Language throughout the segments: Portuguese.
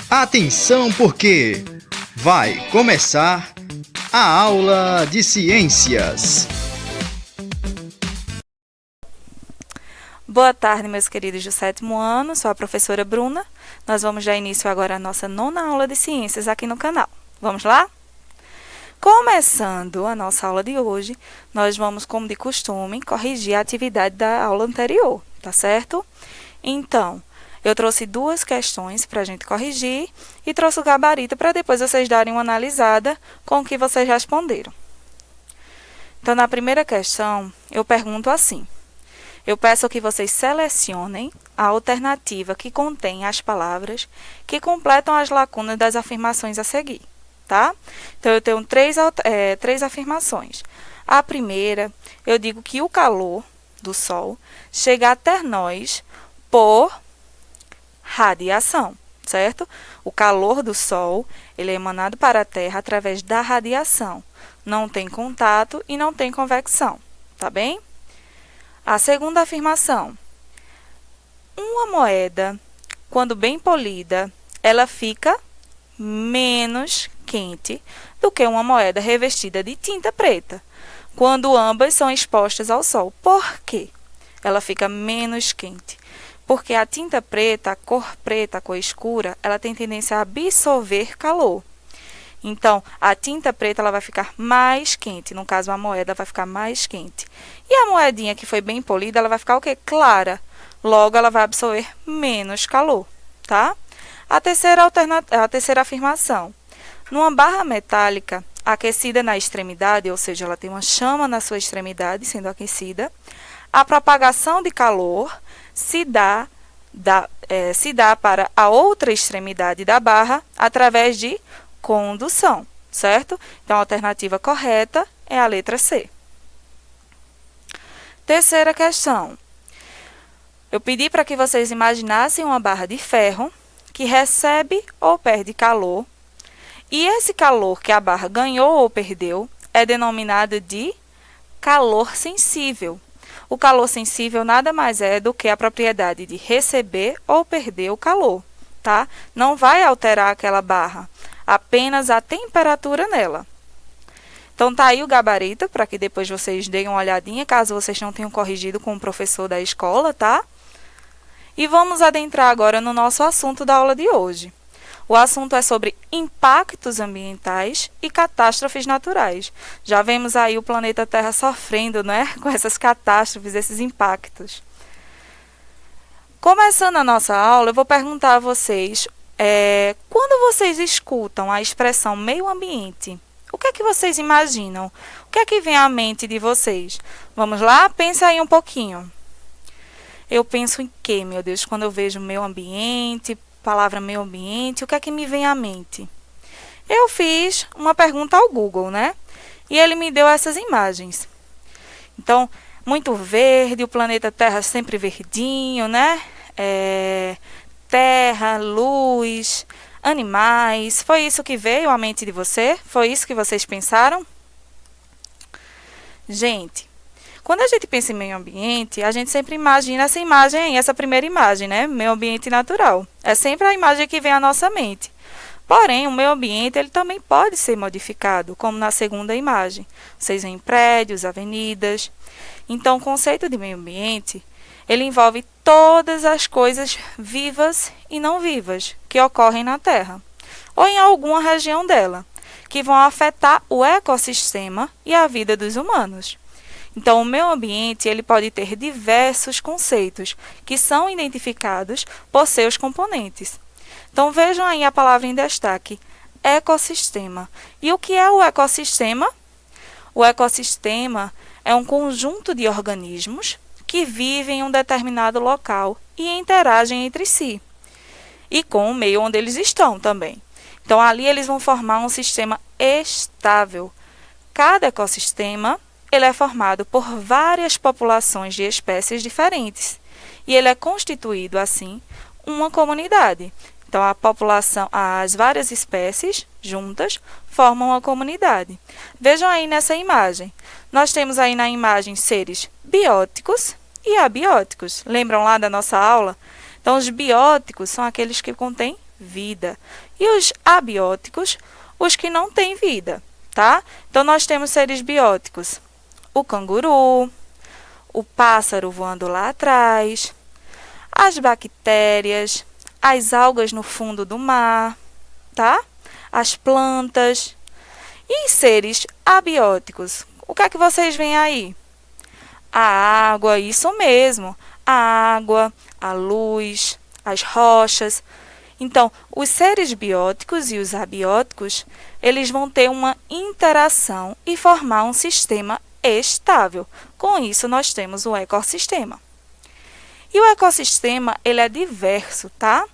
Atenção porque vai começar a aula de ciências. Boa tarde, meus queridos do 7º ano, sou a professora Bruna. Nós vamos dar início agora à nossa 9ª aula de ciências aqui no canal. Vamos lá? Começando a nossa aula de hoje, nós vamos, como de costume, corrigir a atividade da aula anterior, tá certo? Então, eu trouxe 2 questões para a gente corrigir e trouxe o gabarito para depois vocês darem uma analisada com o que vocês responderam. Então, na primeira questão, eu pergunto assim: eu peço que vocês selecionem a alternativa que contém as palavras que completam as lacunas das afirmações a seguir, tá? Então, eu tenho três afirmações. A primeira, eu digo que o calor do Sol chega até nós por radiação, certo? O calor do Sol, ele é emanado para a Terra através da radiação. Não tem contato e não tem convecção, tá bem? A segunda afirmação: uma moeda, quando bem polida, ela fica menos quente do que uma moeda revestida de tinta preta, quando ambas são expostas ao sol. Por quê? Ela fica menos quente. Porque a tinta preta, a cor escura, ela tem tendência a absorver calor. Então, a tinta preta ela vai ficar mais quente. No caso, a moeda vai ficar mais quente. E a moedinha que foi bem polida, ela vai ficar o quê? Clara. Logo, ela vai absorver menos calor, tá? A terceira afirmação: numa barra metálica aquecida na extremidade, ou seja, ela tem uma chama na sua extremidade sendo aquecida, a propagação de calor se dá para a outra extremidade da barra através de condução, certo? Então, a alternativa correta é a letra C. Terceira questão. Eu pedi para que vocês imaginassem uma barra de ferro que recebe ou perde calor, e esse calor que a barra ganhou ou perdeu é denominado de calor sensível. O calor sensível nada mais é do que a propriedade de receber ou perder o calor, tá? Não vai alterar aquela barra, apenas a temperatura nela. Então, tá aí o gabarito, para que depois vocês deem uma olhadinha, caso vocês não tenham corrigido com o professor da escola, tá? E vamos adentrar agora no nosso assunto da aula de hoje. O assunto é sobre impactos ambientais e catástrofes naturais. Já vemos aí o planeta Terra sofrendo, né, com essas catástrofes, esses impactos. Começando a nossa aula, eu vou perguntar a vocês, quando vocês escutam a expressão meio ambiente, o que é que vocês imaginam? O que é que vem à mente de vocês? Vamos lá? Pensa aí um pouquinho. Eu penso em quê, meu Deus, quando eu vejo meio ambiente, palavra meio ambiente, o que é que me vem à mente? Eu fiz uma pergunta ao Google, né? E ele me deu essas imagens. Então, muito verde, o planeta Terra sempre verdinho, né? Terra, luz, animais. Foi isso que veio à mente de você? Foi isso que vocês pensaram? Gente, quando a gente pensa em meio ambiente, a gente sempre imagina essa imagem, essa primeira imagem, né? Meio ambiente natural. É sempre a imagem que vem à nossa mente. Porém, o meio ambiente ele também pode ser modificado, como na segunda imagem. Vocês veem prédios, avenidas. Então, o conceito de meio ambiente, ele envolve todas as coisas vivas e não vivas que ocorrem na Terra, ou em alguma região dela, que vão afetar o ecossistema e a vida dos humanos. Então, o meio ambiente ele pode ter diversos conceitos que são identificados por seus componentes. Então, vejam aí a palavra em destaque, ecossistema. E o que é o ecossistema? O ecossistema é um conjunto de organismos que vivem em um determinado local e interagem entre si, e com o meio onde eles estão também. Então, ali eles vão formar um sistema estável. Cada ecossistema ele é formado por várias populações de espécies diferentes e ele é constituído, assim, uma comunidade. Então, a população, as várias espécies juntas formam uma comunidade. Vejam aí nessa imagem. Nós temos aí na imagem seres bióticos e abióticos. Lembram lá da nossa aula? Então, os bióticos são aqueles que contêm vida. E os abióticos, os que não têm vida, tá? Então, nós temos seres bióticos. O canguru, o pássaro voando lá atrás, as bactérias, as algas no fundo do mar, tá? As plantas. E seres abióticos, o que é que vocês veem aí? A água, isso mesmo. A água, a luz, as rochas. Então, os seres bióticos e os abióticos, eles vão ter uma interação e formar um sistema estável. Com isso, nós temos o ecossistema. E o ecossistema, ele é diverso, tá?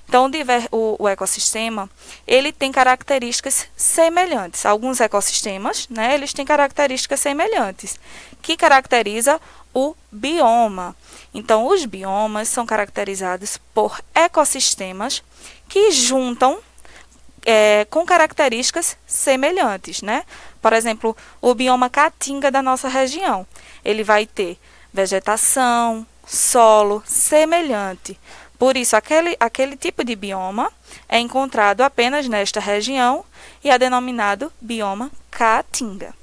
Então, o ecossistema, ele tem características semelhantes. Alguns ecossistemas, né, eles têm características semelhantes, que caracteriza o bioma. Então, os biomas são caracterizados por ecossistemas que juntam com características semelhantes, né? Por exemplo, o bioma caatinga da nossa região, ele vai ter vegetação, solo semelhante. Por isso, aquele tipo de bioma é encontrado apenas nesta região e é denominado bioma caatinga.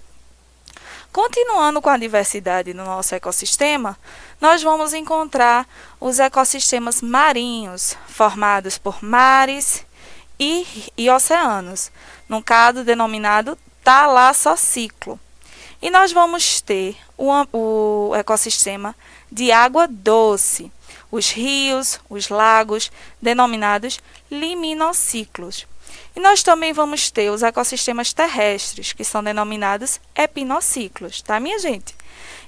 Continuando com a diversidade no nosso ecossistema, nós vamos encontrar os ecossistemas marinhos, formados por mares e oceanos, no caso denominado talassociclo. E nós vamos ter o ecossistema de água doce, os rios, os lagos, denominados liminociclos. E nós também vamos ter os ecossistemas terrestres, que são denominados epinociclos, tá, minha gente?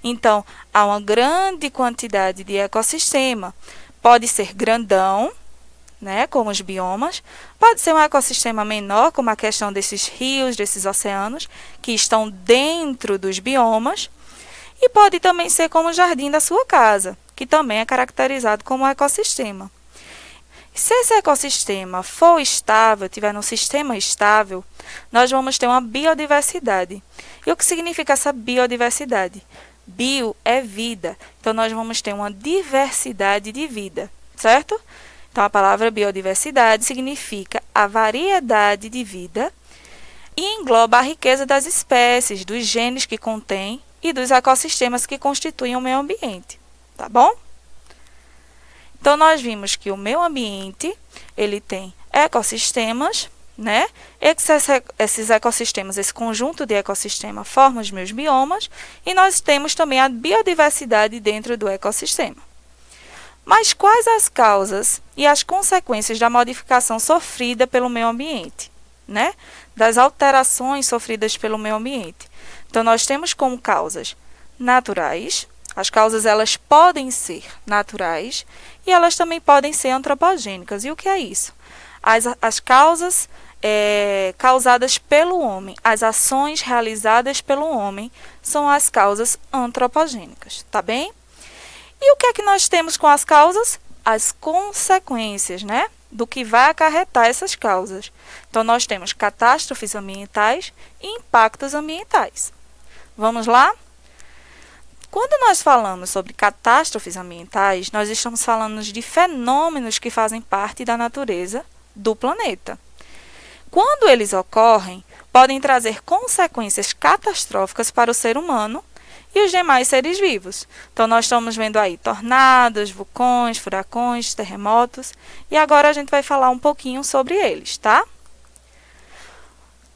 Então, há uma grande quantidade de ecossistema. Pode ser grandão, né, como os biomas, pode ser um ecossistema menor, como a questão desses rios, desses oceanos, que estão dentro dos biomas, e pode também ser como o jardim da sua casa, que também é caracterizado como um ecossistema. Se esse ecossistema for estável, tiver um sistema estável, nós vamos ter uma biodiversidade. E o que significa essa biodiversidade? Bio é vida, então nós vamos ter uma diversidade de vida, certo? Então, a palavra biodiversidade significa a variedade de vida e engloba a riqueza das espécies, dos genes que contém e dos ecossistemas que constituem o meio ambiente, tá bom? Então, nós vimos que o meio ambiente, ele tem ecossistemas, né? Esses ecossistemas, esse conjunto de ecossistemas formam os meus biomas e nós temos também a biodiversidade dentro do ecossistema. Mas quais as causas e as consequências da modificação sofrida pelo meio ambiente, né? Das alterações sofridas pelo meio ambiente? Então, nós temos como causas naturais. As causas, elas podem ser naturais e elas também podem ser antropogênicas. E o que é isso? As causas causadas pelo homem, as ações realizadas pelo homem são as causas antropogênicas, tá bem? E o que é que nós temos com as causas? As consequências, né? Do que vai acarretar essas causas. Então, nós temos catástrofes ambientais e impactos ambientais. Vamos lá? Quando nós falamos sobre catástrofes ambientais, nós estamos falando de fenômenos que fazem parte da natureza do planeta. Quando eles ocorrem, podem trazer consequências catastróficas para o ser humano e os demais seres vivos. Então, nós estamos vendo aí tornados, vulcões, furacões, terremotos, e agora a gente vai falar um pouquinho sobre eles, tá?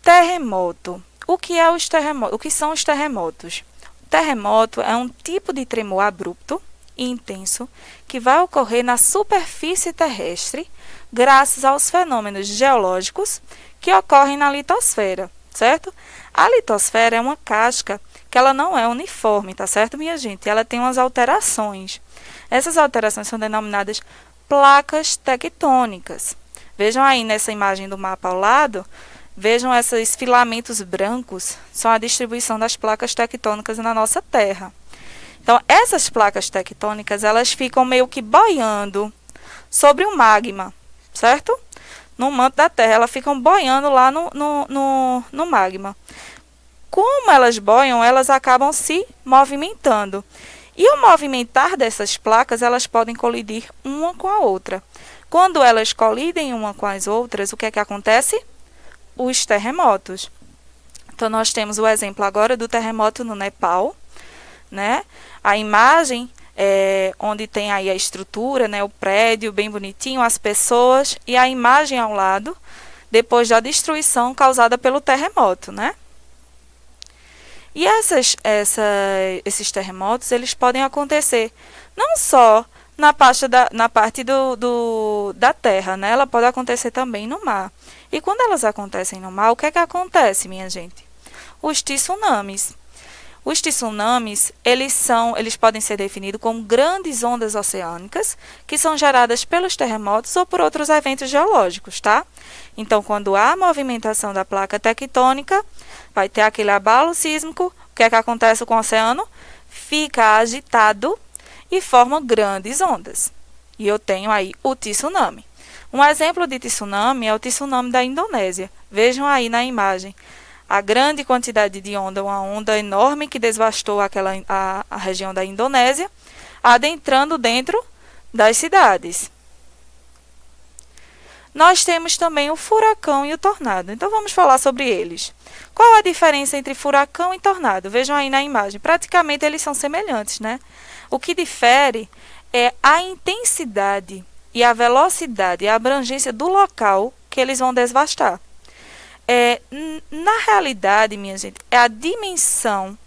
Terremoto. O que são os terremotos? O terremoto é um tipo de tremor abrupto e intenso que vai ocorrer na superfície terrestre graças aos fenômenos geológicos que ocorrem na litosfera, certo? A litosfera é uma casca que ela não é uniforme, tá certo, minha gente? Ela tem umas alterações. Essas alterações são denominadas placas tectônicas. Vejam aí nessa imagem do mapa ao lado, vejam esses filamentos brancos, são a distribuição das placas tectônicas na nossa Terra. Então, essas placas tectônicas, elas ficam meio que boiando sobre o magma, certo? No manto da Terra, elas ficam boiando lá no magma. Como elas boiam, elas acabam se movimentando. E o movimentar dessas placas, elas podem colidir uma com a outra. Quando elas colidem uma com as outras, o que é que acontece? Os terremotos. Então, nós temos o exemplo agora do terremoto no Nepal, né? A imagem onde tem aí a estrutura, né? O prédio bem bonitinho, as pessoas, e a imagem ao lado, depois da destruição causada pelo terremoto, né? E esses terremotos, eles podem acontecer não só na parte da terra, né? Ela pode acontecer também no mar. E quando elas acontecem no mar, o que é que acontece, minha gente? Os tsunamis. Os tsunamis, eles podem ser definidos como grandes ondas oceânicas que são geradas pelos terremotos ou por outros eventos geológicos, tá? Então, quando há movimentação da placa tectônica, vai ter aquele abalo sísmico. O que é que acontece com o oceano? Fica agitado e forma grandes ondas. E eu tenho aí o tsunami. Um exemplo de tsunami é o tsunami da Indonésia. Vejam aí na imagem a grande quantidade de onda, uma onda enorme que devastou a região da Indonésia, adentrando dentro das cidades. Nós temos também o furacão e o tornado. Então, vamos falar sobre eles. Qual a diferença entre furacão e tornado? Vejam aí na imagem. Praticamente, eles são semelhantes, né? O que difere é a intensidade e a velocidade e a abrangência do local que eles vão devastar. Na realidade, minha gente, é a dimensão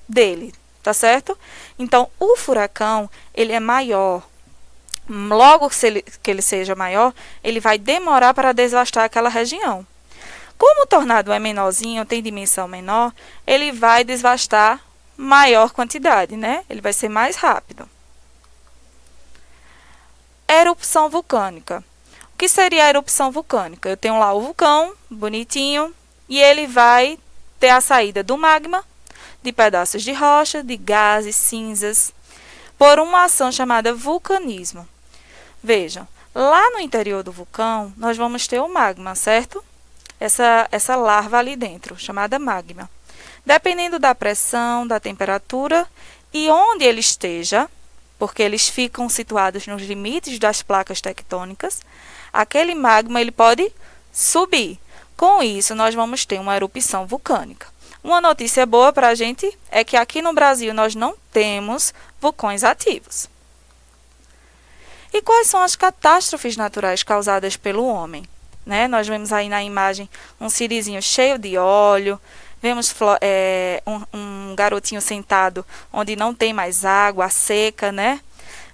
dele, tá certo? Então, o furacão, ele é maior. Logo que ele seja maior, ele vai demorar para devastar aquela região. Como o tornado é menorzinho, tem dimensão menor, ele vai devastar maior quantidade, né? Ele vai ser mais rápido. Erupção vulcânica. O que seria a erupção vulcânica? Eu tenho lá o vulcão, bonitinho, e ele vai ter a saída do magma, de pedaços de rocha, de gases, cinzas, por uma ação chamada vulcanismo. Vejam, lá no interior do vulcão, nós vamos ter o magma, certo? Essa larva ali dentro, chamada magma. Dependendo da pressão, da temperatura e onde ele esteja, porque eles ficam situados nos limites das placas tectônicas, aquele magma ele pode subir. Com isso, nós vamos ter uma erupção vulcânica. Uma notícia boa para a gente é que aqui no Brasil nós não temos vulcões ativos. E quais são as catástrofes naturais causadas pelo homem? Né? Nós vemos aí na imagem um sirizinho cheio de óleo, vemos um garotinho sentado onde não tem mais água, seca, né?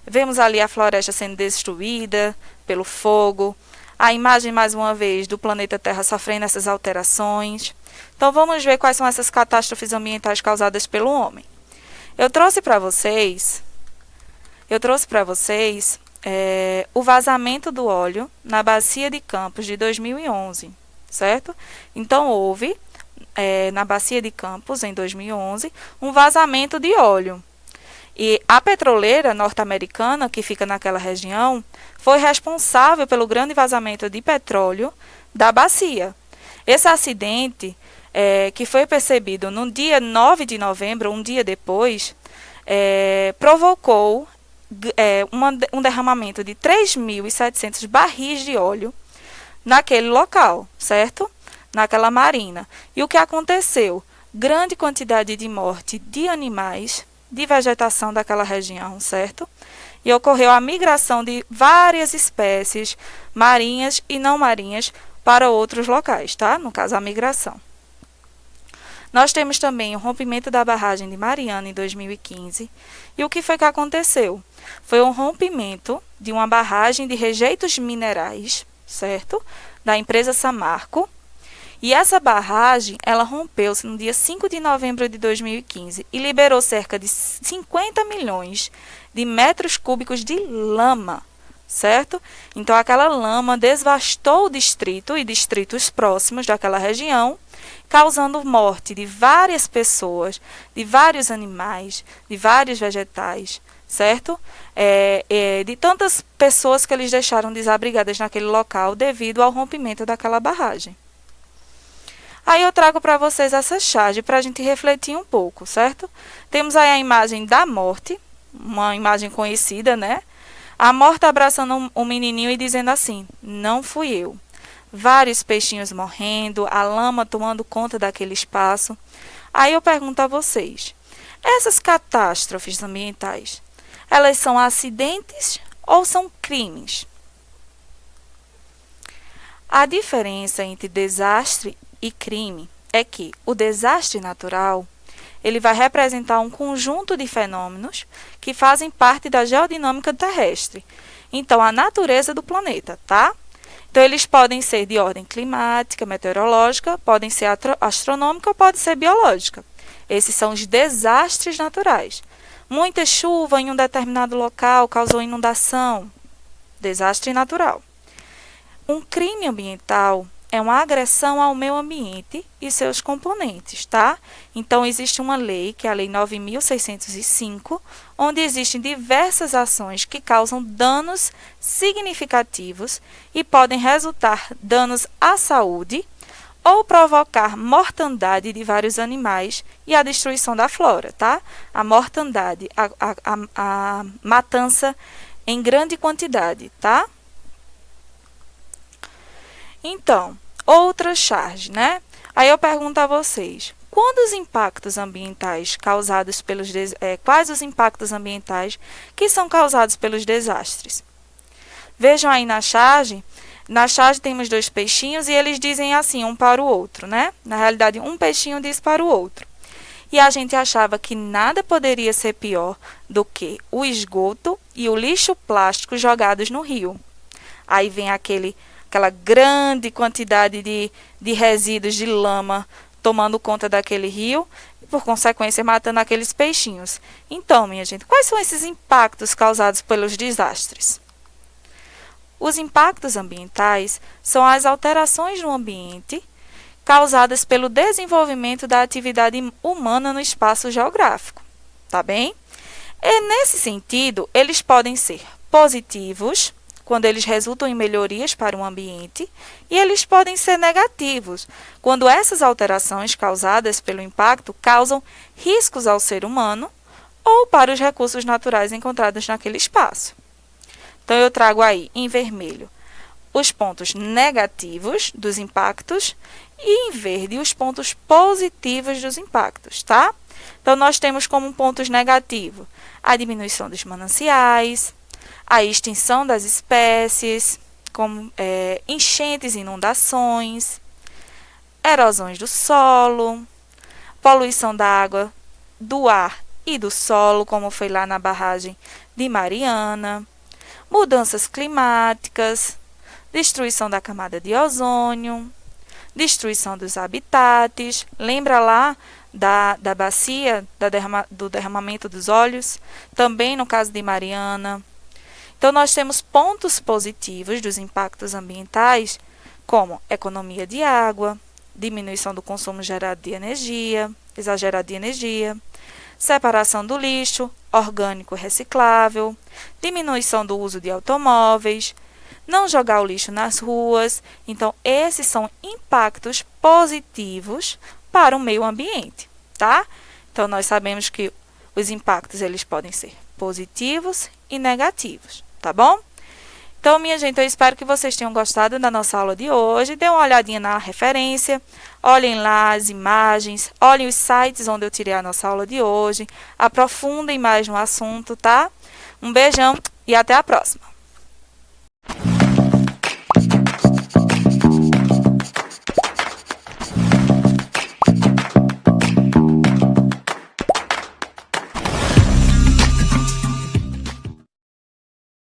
Vemos ali a floresta sendo destruída pelo fogo. A imagem, mais uma vez, do planeta Terra sofrendo essas alterações. Então, vamos ver quais são essas catástrofes ambientais causadas pelo homem. Eu trouxe para vocês o vazamento do óleo na Bacia de Campos de 2011, certo? Então, houve, na Bacia de Campos, em 2011, um vazamento de óleo. E a petroleira norte-americana, que fica naquela região, foi responsável pelo grande vazamento de petróleo da bacia. Esse acidente, que foi percebido no dia 9 de novembro, um dia depois, provocou um derramamento de 3.700 barris de óleo naquele local, certo? Naquela marina. E o que aconteceu? Grande quantidade de morte de animais, de vegetação daquela região, certo? E ocorreu a migração de várias espécies marinhas e não marinhas para outros locais, tá? No caso, a migração. Nós temos também o rompimento da barragem de Mariana em 2015. E o que foi que aconteceu? Foi um rompimento de uma barragem de rejeitos minerais, certo? Da empresa Samarco. E essa barragem, ela rompeu-se no dia 5 de novembro de 2015 e liberou cerca de 50 milhões de metros cúbicos de lama, certo? Então, aquela lama devastou o distrito e distritos próximos daquela região, causando morte de várias pessoas, de vários animais, de vários vegetais, certo? De tantas pessoas que eles deixaram desabrigadas naquele local devido ao rompimento daquela barragem. Aí eu trago para vocês essa charge para a gente refletir um pouco, certo? Temos aí a imagem da morte, uma imagem conhecida, né? A morta abraçando o menininho e dizendo assim: não fui eu. Vários peixinhos morrendo, a lama tomando conta daquele espaço. Aí eu pergunto a vocês: essas catástrofes ambientais, elas são acidentes ou são crimes? A diferença entre desastre e crime é que o desastre natural ele vai representar um conjunto de fenômenos que fazem parte da geodinâmica terrestre. Então, a natureza do planeta, tá? Então, eles podem ser de ordem climática, meteorológica, podem ser astronômica ou pode ser biológica. Esses são os desastres naturais. Muita chuva em um determinado local causou inundação. Desastre natural. Um crime ambiental é uma agressão ao meio ambiente e seus componentes, tá? Então, existe uma lei, que é a Lei 9.605, onde existem diversas ações que causam danos significativos e podem resultar danos à saúde ou provocar mortandade de vários animais e a destruição da flora, tá? A mortandade, a matança em grande quantidade, tá? Então, outra charge, né? Aí eu pergunto a vocês, quais os impactos ambientais que são causados pelos desastres? Vejam aí na charge temos dois peixinhos e eles dizem assim, um para o outro, né? Na realidade, um peixinho diz para o outro. E a gente achava que nada poderia ser pior do que o esgoto e o lixo plástico jogados no rio. Aí vem aquela grande quantidade de resíduos de lama tomando conta daquele rio e, por consequência, matando aqueles peixinhos. Então, minha gente, quais são esses impactos causados pelos desastres? Os impactos ambientais são as alterações no ambiente causadas pelo desenvolvimento da atividade humana no espaço geográfico, tá bem? E, nesse sentido, eles podem ser positivos, quando eles resultam em melhorias para o ambiente, e eles podem ser negativos, quando essas alterações causadas pelo impacto causam riscos ao ser humano ou para os recursos naturais encontrados naquele espaço. Então, eu trago aí, em vermelho, os pontos negativos dos impactos e, em verde, os pontos positivos dos impactos, tá? Então, nós temos como pontos negativos a diminuição dos mananciais, a extinção das espécies, como enchentes e inundações, erosões do solo, poluição da água, do ar e do solo, como foi lá na barragem de Mariana, mudanças climáticas, destruição da camada de ozônio, destruição dos habitats. Lembra lá da bacia do derramamento dos óleos? Também no caso de Mariana. Então, nós temos pontos positivos dos impactos ambientais, como economia de água, diminuição do consumo exagerado de energia, separação do lixo orgânico reciclável, diminuição do uso de automóveis, não jogar o lixo nas ruas. Então, esses são impactos positivos para o meio ambiente, tá? Então, nós sabemos que os impactos eles podem ser positivos e negativos, tá bom? Então, minha gente, eu espero que vocês tenham gostado da nossa aula de hoje. Dê uma olhadinha na referência, olhem lá as imagens, olhem os sites onde eu tirei a nossa aula de hoje, aprofundem mais no assunto, tá? Um beijão e até a próxima!